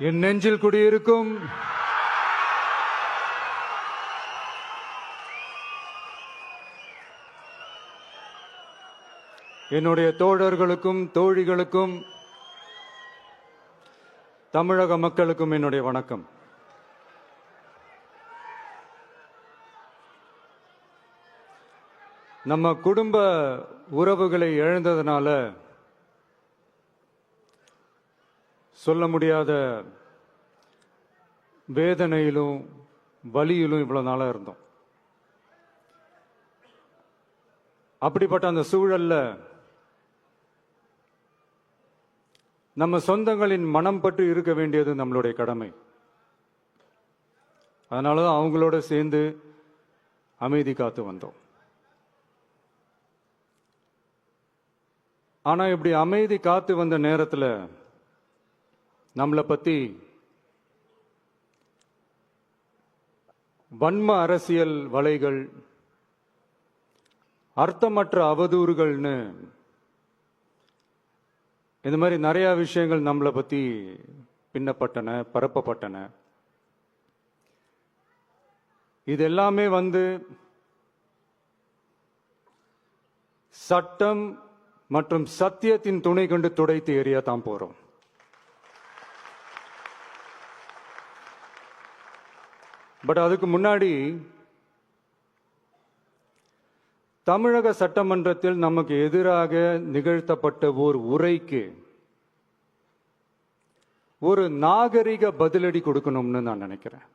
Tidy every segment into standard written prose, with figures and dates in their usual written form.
என் நெஞ்சில் குடியிருக்கும் என்னுடைய தோழர்களுக்கும் தோழிகளுக்கும் தமிழக மக்களுக்கும் என்னுடைய வணக்கம். நம்ம குடும்ப உறவுகளை இழந்ததனால சொல்ல முடியாத வேதனையிலும் வலியிலும் இவ்வளவு நாளா இருந்தோம். அப்படிப்பட்ட அந்த சூழல்ல நம்ம சொந்தங்களின் மனம் பற்றி இருக்க வேண்டியது நம்மளுடைய கடமை. அதனாலதான் அவங்களோட சேர்ந்து அமைதி காத்து வந்தோம். ஆனா இப்படி அமைதி காத்து வந்த நேரத்தில் நம்மளை பத்தி வன்ம அரசியல் வலைகள், அர்த்தமற்ற அவதூறுகள்னு இந்த மாதிரி நிறைய விஷயங்கள் நம்மளை பத்தி பின்னப்பட்டன, பரப்பப்பட்டன. இது எல்லாமே சட்டம் மற்றும் சத்தியத்தின் துணை கொண்டு துடைத்து எறிய தான் போறோம். பட் அதுக்கு முன்னாடி தமிழக சட்டமன்றத்தில் நமக்கு எதிராக நிகழ்த்தப்பட்ட ஓர் உரைக்கு ஒரு நாகரிக பதிலடி கொடுக்கணும்னு நான் நினைக்கிறேன்.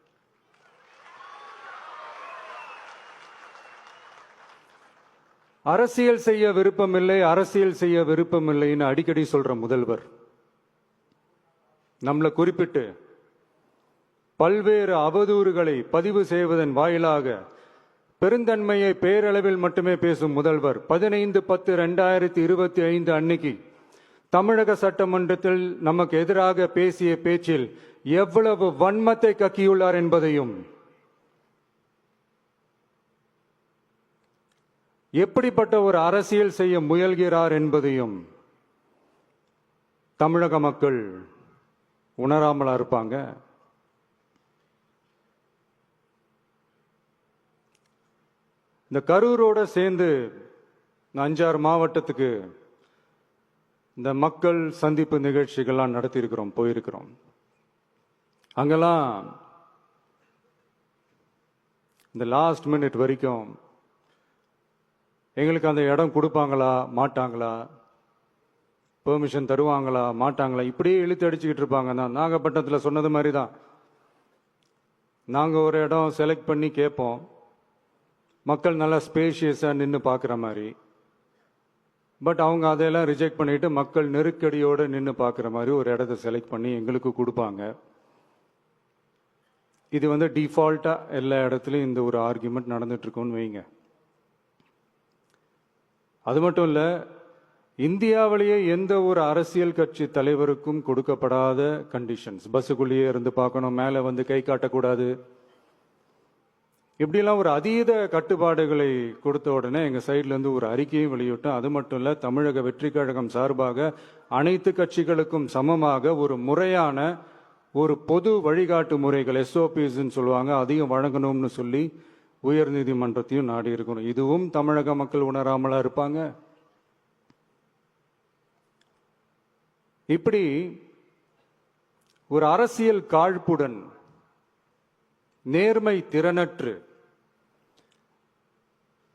அரசியல் செய்ய விருப்பமில்லை, அரசியல் செய்ய விருப்பமில்லைன்னு அடிக்கடி சொல்ற முதல்வர் நம்மளை குறிப்பிட்டு பல்வேறு அவதூறுகளை பதிவு செய்வதன் வாயிலாக பெருந்தன்மையை பேரளவில் மட்டுமே பேசும் முதல்வர் 15/10/2025 அன்னைக்கு தமிழக சட்டமன்றத்தில் நமக்கு எதிராக பேசிய பேச்சில் எவ்வளவு வன்மத்தை கக்கியுள்ளார் என்பதையும், எப்படிப்பட்ட ஒரு அரசியல் செய்ய முயல்கிறார் என்பதையும் தமிழக மக்கள் உணராமலா இருப்பாங்க. இந்த கரூரோட சேர்ந்து 5-6 மாவட்டத்துக்கு இந்த மக்கள் சந்திப்பு நிகழ்ச்சிகள்லாம் நடத்தியிருக்கிறோம், போயிருக்கிறோம். அங்கெல்லாம் இந்த லாஸ்ட் மினிட் வரைக்கும் எங்களுக்கு அந்த இடம் கொடுப்பாங்களா மாட்டாங்களா, பெர்மிஷன் தருவாங்களா மாட்டாங்களா, இப்படியே இழுத்து அடிச்சுக்கிட்டு இருப்பாங்க. தான் நாகப்பட்டினத்தில் சொன்னது மாதிரி தான். நாங்கள் ஒரு இடம் செலக்ட் பண்ணி கேட்போம், மக்கள் நல்லா ஸ்பேஷியஸாக நின்று பார்க்குற மாதிரி. பட் அவங்க அதையெல்லாம் ரிஜெக்ட் பண்ணிட்டு மக்கள் நெருக்கடியோடு நின்று பார்க்குற மாதிரி ஒரு இடத்த செலக்ட் பண்ணி எங்களுக்கு கொடுப்பாங்க. இது டிஃபால்ட்டாக எல்லா இடத்துலையும் இந்த ஒரு ஆர்குமெண்ட் நடந்துட்டு இருக்குன்னு வைங்க. அது மட்டும் இல்லை, இந்தியாவிலேயே எந்த ஒரு அரசியல் கட்சி தலைவருக்கும் கொடுக்கப்படாத கண்டிஷன்ஸ். பஸ்ஸுக்குள்ளேயே இருந்து பார்க்கணும், மேலே கை காட்டக்கூடாது, இப்படிலாம் ஒரு அதீத கட்டுப்பாடுகளை கொடுத்த உடனே எங்கள் சைட்லேருந்து ஒரு அறிக்கையும் வெளியிட்டோம். அது மட்டும் இல்லை, தமிழக வெற்றி கழகம் சார்பாக அனைத்து கட்சிகளுக்கும் சமமாக ஒரு முறையான ஒரு பொது வழிகாட்டு முறைகள், SOPஸ்ன்னு சொல்லுவாங்க, அதையும் வழங்கணும்னு சொல்லி உயர் நீதிமன்றத்தையும் நாடி இருக்கணும். இதுவும் தமிழக மக்கள் உணராமலா இருப்பாங்க. இப்படி ஒரு அரசியல் காழ்ப்புடன், நேர்மை திறனற்று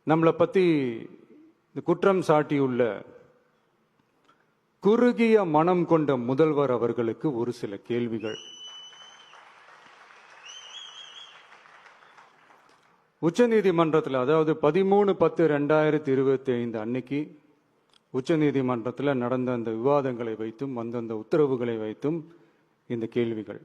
நம்மளை பத்தி குற்றம் சாட்டியுள்ள குறுகிய மனம் கொண்ட முதல்வர் அவர்களுக்கு ஒரு சில கேள்விகள். உச்சநீதிமன்றத்தில், அதாவது 13/10/2025 அன்னைக்கு உச்சநீதிமன்றத்தில் நடந்த அந்த விவாதங்களை வைத்தும் அந்த உத்தரவுகளை வைத்தும் இந்த கேள்விகள்.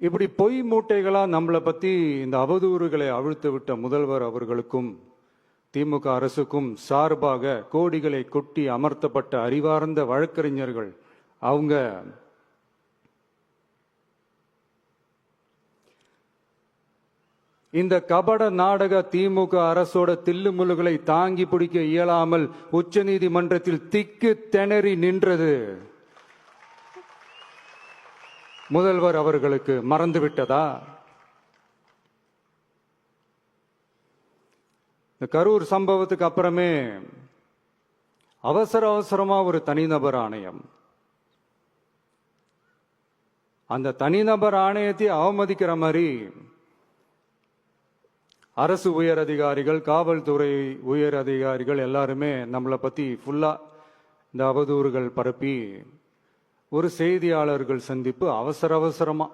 இப்படி பொய் மூட்டைகளா நம்மளை பத்தி இந்த அவதூறுகளை அவிழ்த்து விட்ட முதல்வர் அவர்களுக்கும் திமுக அரசுக்கும் சார்பாக கோடிகளை கொட்டி அமர்த்தப்பட்ட அறிவார்ந்த வழக்கறிஞர்கள் அவங்க இந்த கபட நாடக திமுக அரசோட தில்லுமுல்லுகளை தாங்கி பிடிக்க இயலாமல் உச்ச நீதிமன்றத்தில் திக்கு திணறி நின்றது முதல்வர் அவர்களுக்கு மறந்துவிட்டதா? இந்த கரூர் சம்பவத்துக்கு அப்புறமே அவசரமா ஒரு தனிநபர் ஆணையம், அந்த தனிநபர் ஆணையத்தை அவமதிக்கிற மாதிரி அரசு உயர் அதிகாரிகள், காவல்துறை உயர் அதிகாரிகள் எல்லாருமே நம்மளை பத்தி ஃபுல்லா இந்த அவதூறுகள் பரப்பி ஒரு செய்தியாளர்கள் சந்திப்பு அவசரமா.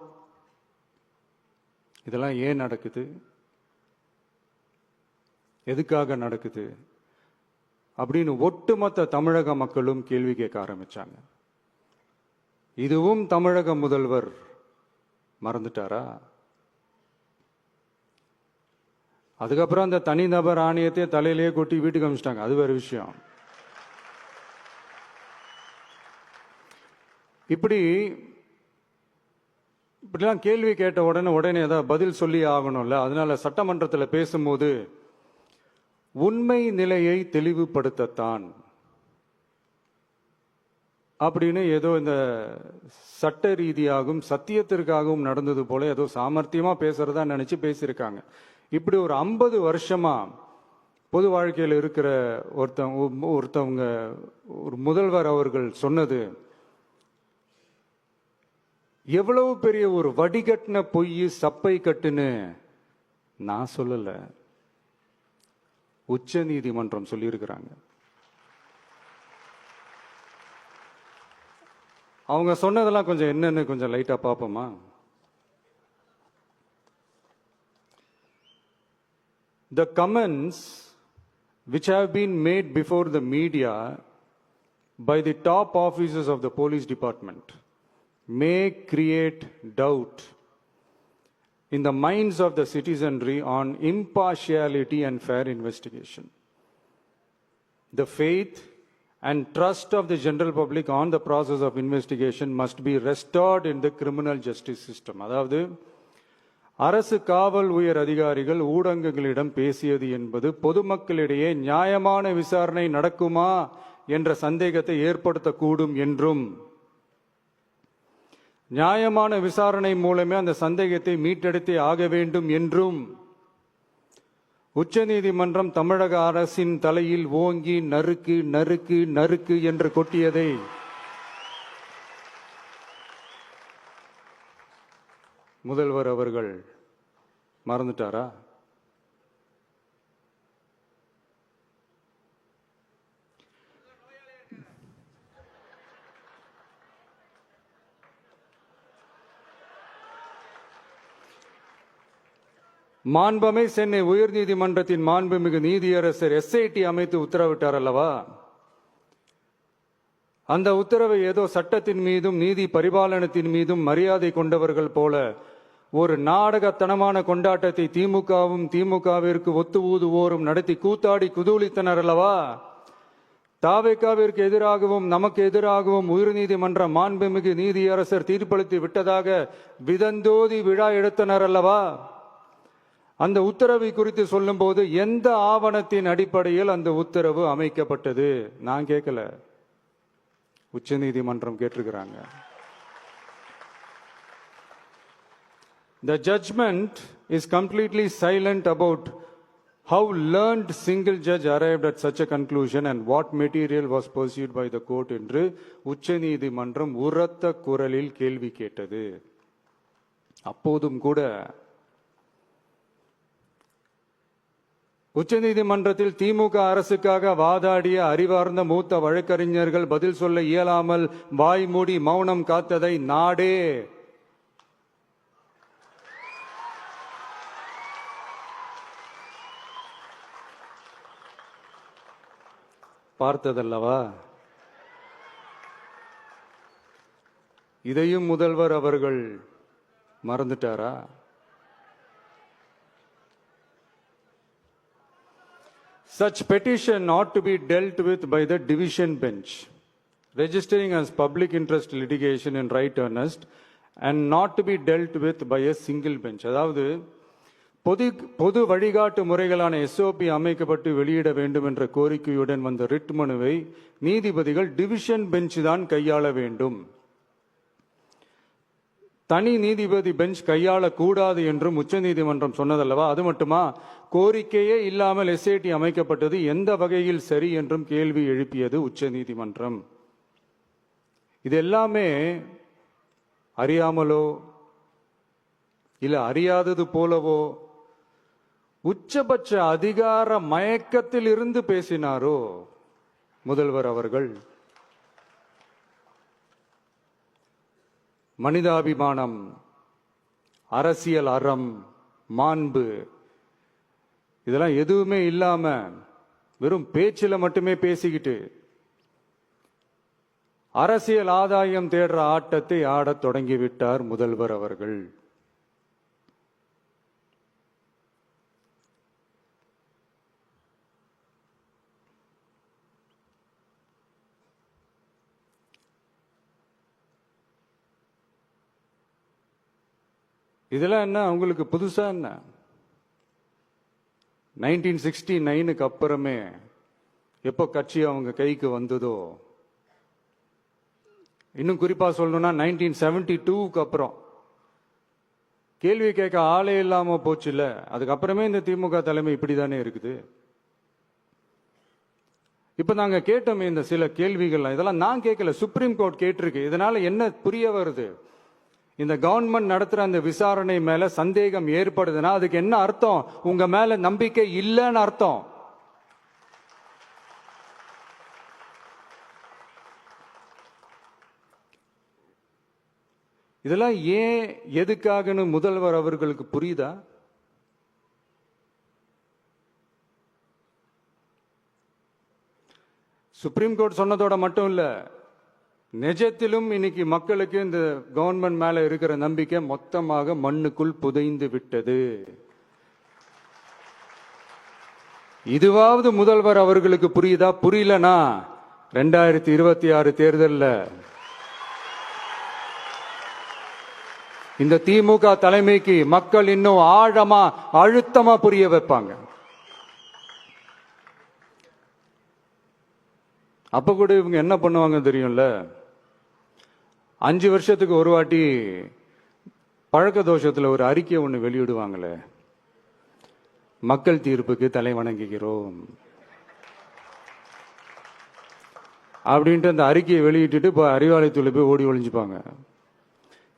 இதெல்லாம் ஏன் நடக்குது, எதுக்காக நடக்குது அப்படின்னு ஒட்டுமொத்த தமிழக மக்களும் கேள்வி கேட்க ஆரம்பிச்சாங்க. இதுவும் தமிழக முதல்வர் மறந்துட்டாரா? அதுக்கப்புறம் அந்த தனிநபர் ஆணையத்தை தலையிலேயே கொட்டி வீட்டுக்கு அனுப்பிச்சிட்டாங்க. அது வேற விஷயம். இப்படிலாம் கேள்வி கேட்ட உடனே ஏதாவது பதில் சொல்லி ஆகணும்ல. அதனால சட்டமன்றத்தில் பேசும்போது உண்மை நிலையை தெளிவுபடுத்தத்தான் அப்படின்னு ஏதோ இந்த சட்ட ரீதியாகவும் சத்தியத்திற்காகவும் நடந்தது போல ஏதோ சாமர்த்தியமா பேசுறதா நினைச்சு பேசியிருக்காங்க. இப்படி ஒரு 50 வருஷமா பொது வாழ்க்கையில் இருக்கிற ஒருத்தவங்க ஒரு முதல்வர் அவர்கள் சொன்னது எவ்வளவு பெரிய ஒரு வடிகட்டின பொய், சப்பை கட்டுன்னு நான் சொல்லல, உச்ச நீதிமன்றம் சொல்லியிருக்கிறாங்க. அவங்க சொன்னதெல்லாம் கொஞ்சம் என்னன்னு கொஞ்சம் லைட்டா பார்ப்போமா? The comments which have been made before the media by the top officers of the police department may create doubt in the minds of the citizenry on impartiality and fair investigation. The faith and trust of the general public on the process of investigation must be restored in the criminal justice system. அதாவது அரசு காவல் உயர் அதிகாரிகள் ஊடகங்களிடம் பேசியது என்பது பொதுமக்களிடையே நியாயமான விசாரணை நடக்குமா என்ற சந்தேகத்தை ஏற்படுத்தக்கூடும் என்றும், நியாயமான விசாரணை மூலமே அந்த சந்தேகத்தை மீட்டெடுத்தே ஆக வேண்டும் என்றும் உச்சநீதிமன்றம் தமிழக அரசின் தலையில் ஓங்கி நறுக்கு நறுக்கு நறுக்கு என்று கொட்டியதை முதல்வர் அவர்கள் மறந்துட்டாரா? மாண்புமை சென்னை உயர்நீதிமன்றத்தின் மாண்புமிகு நீதியரசர் SIT அமைத்து உத்தரவிட்டார் அல்லவா? அந்த உத்தரவை ஏதோ சட்டத்தின் மீதும் நீதி பரிபாலனத்தின் மீதும் மரியாதை கொண்டவர்கள் போல ஒரு நாடகத்தனமான கொண்டாட்டத்தை திமுகவும் திமுகவிற்கு ஒத்து ஊதுவோரும் நடத்தி கூத்தாடி குதூளித்தனர் அல்லவா? தாவேகாவிற்கு எதிராகவும் நமக்கு எதிராகவும் உயர்நீதிமன்ற மாண்புமிகு நீதியரசர் தீர்ப்பளித்து விட்டதாக விதந்தோதி விழா எடுத்தனர் அல்லவா? அந்த உத்தரவை குறித்து சொல்லும் போது எந்த ஆவணத்தின் அடிப்படையில் அந்த உத்தரவு அமைக்கப்பட்டது? நான் கேட்கல, உச்ச நீதிமன்றம் கேட்டிருக்கிறாங்க. The judgment is completely silent about how learned single judge arrived at such a conclusion and what material was pursued by the court என்று உச்ச நீதிமன்றம் உரத்த குரலில் கேள்வி கேட்டது. அப்போதும் கூட உச்சநீதிமன்றத்தில் திமுக அரசுக்காக வாதாடிய அறிவார்ந்த மூத்த வழக்கறிஞர்கள் பதில் சொல்ல இயலாமல் வாய் மூடி மௌனம் காத்ததை நாடே பார்த்ததல்லவா? இதையும் முதல்வர் அவர்கள் மறந்துட்டாரா? Such petition ought to be dealt with by the division bench, registering as public interest litigation in right earnest and not to be dealt with by a single bench. அதாவது பொது வழிகாட்டு முறைகளான எஸ்ஓபி அமைக்கப்பட்டு வெளியிட வேண்டும் என்ற கோரிக்கையுடன் வந்த ரிட் மனுவை நீதிபதிகள் டிவிஷன் பெஞ்ச் தான் கையாள வேண்டும், தனி நீதிபதி பெஞ்ச் கையாளக்கூடாது என்றும் உச்சநீதிமன்றம் சொன்னதல்லவா? அது மட்டுமா, கோரிக்கையே இல்லாமல் எஸ்ஐடி அமைக்கப்பட்டது எந்த வகையில் சரி என்றும் கேள்வி எழுப்பியது உச்சநீதிமன்றம். இது எல்லாமே அறியாமலோ இல்ல அறியாதது போலவோ உச்சபட்ச அதிகார மயக்கத்தில் இருந்து பேசினாரோ முதல்வர் அவர்கள்? மனிதாபிமானம், அரசியல் அறம், மாண்பு இதெல்லாம் எதுவுமே இல்லாம வெறும் பேச்சில மட்டுமே பேசிக்கிட்டு அரசியல் ஆதாயம் தேடுற ஆட்டத்தை ஆடத் தொடங்கிவிட்டார் முதல்வர் அவர்கள். இதெல்லாம் என்ன அவங்களுக்கு புதுசா? என்ன 1969க்கு அப்புறமே எப்போ கட்சி அவங்க கைக்கு வந்ததோ, இன்னும் குறிப்பா சொல்லணும்னா 1972க்கு அப்புறம் கேள்வி கேட்க ஆளே இல்லாம போச்சு இல்ல, அதுக்கப்புறமே இந்த திமுக தலைமை இப்படிதானே இருக்குது. இப்ப நாங்க கேட்டோமே இந்த சில கேள்விகள், இதெல்லாம் நான் கேட்கல, சுப்ரீம் கோர்ட் கேட்டிருக்கு. இதனால என்ன புரிய வருது? இந்த கவர்மெண்ட் நடத்துற அந்த விசாரணை மேல சந்தேகம் ஏற்படுதுன்னா அதுக்கு என்ன அர்த்தம்? உங்க மேல நம்பிக்கை இல்லைன்னு அர்த்தம். இதெல்லாம் ஏன் எதுக்காகன்னு முதல்வர் அவர்களுக்கு புரியுதா? சுப்ரீம் கோர்ட் சொன்னதோட மட்டும் இல்ல, நிஜத்திலும் இன்னைக்கு மக்களுக்கு இந்த கவர்மெண்ட் மேல இருக்கிற நம்பிக்கை மொத்தமாக மண்ணுக்குள் புதைந்து விட்டது. இதுவாவது முதல்வர் அவர்களுக்கு புரியுதா? புரியலனா 2026 தேர்தல்ல இந்த திமுக தலைமைக்கு மக்கள் இன்னும் ஆழமா அழுத்தமா புரிய வைப்பாங்க. அப்ப கூட இவங்க என்ன பண்ணுவாங்க தெரியும்ல, 5 வருஷத்துக்கு ஒரு வாட்டி பழக்க தோஷத்துல ஒரு அறிக்கை ஒண்ணு வெளியிடுவாங்களே, மக்கள் தீர்ப்புக்கு தலை வணங்குகிறோம் அப்படின்ட்டு அந்த அறிக்கையை வெளியிட்டு இப்ப அறிவாலயத்துல போய் ஓடி ஒளிஞ்சுப்பாங்க.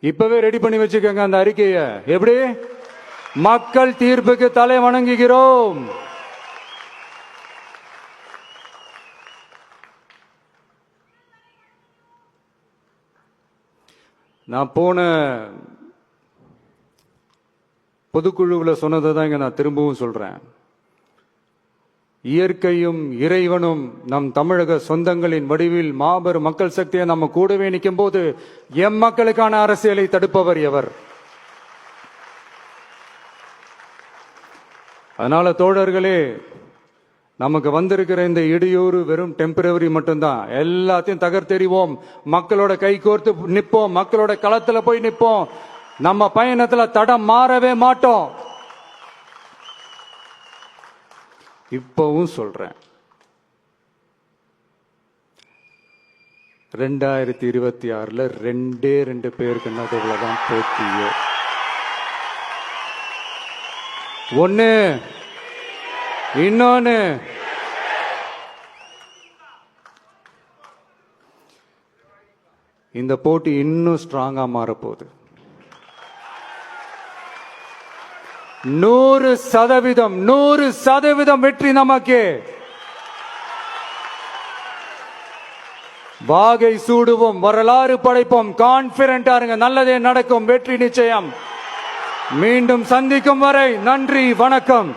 இப்பவே ரெடி பண்ணி வச்சுக்கோங்க அந்த அறிக்கையை. எப்படி? மக்கள் தீர்ப்புக்கு தலை வணங்குகிறோம். நான் போன பொதுக்குழுவில் சொன்னதை தான் இங்க நான் திரும்பவும் சொல்றேன். இயற்கையும் இறைவனும் நம் தமிழக சொந்தங்களின் வடிவில் மாபெரும் மக்கள் சக்தியை நம்ம கூடவே நிற்கும் போது எம் மக்களுக்கான அரசியலை தடுப்பவர் எவர்? அதனால தோழர்களே, நமக்கு வந்திருக்கிற இந்த இடையூறு வெறும் டெம்பரவரி மட்டும்தான். எல்லாத்தையும் தகர்த்தெறிவோம், மக்களோட கை கோர்த்து நிற்போம், மக்களோட களத்துல போய் நிற்போம். நம்ம பயணத்துல தடம் மாறவே மாட்டோம். இப்பவும் சொல்றேன், 2026ல 2 பேருக்கு நடுவுலதான் போட்டியே. ஒண்ணு, இன்னொன்னு இந்த போட்டி இன்னும் ஸ்ட்ராங்கா மாறப்போகுது. 100% வெற்றி நமக்கு. வாகை சூடுவோம், வரலாறு படைப்போம். கான்பிடென்டா இருங்க, நல்லதே நடக்கும், வெற்றி நிச்சயம். மீண்டும் சந்திக்கும் வரை நன்றி, வணக்கம்.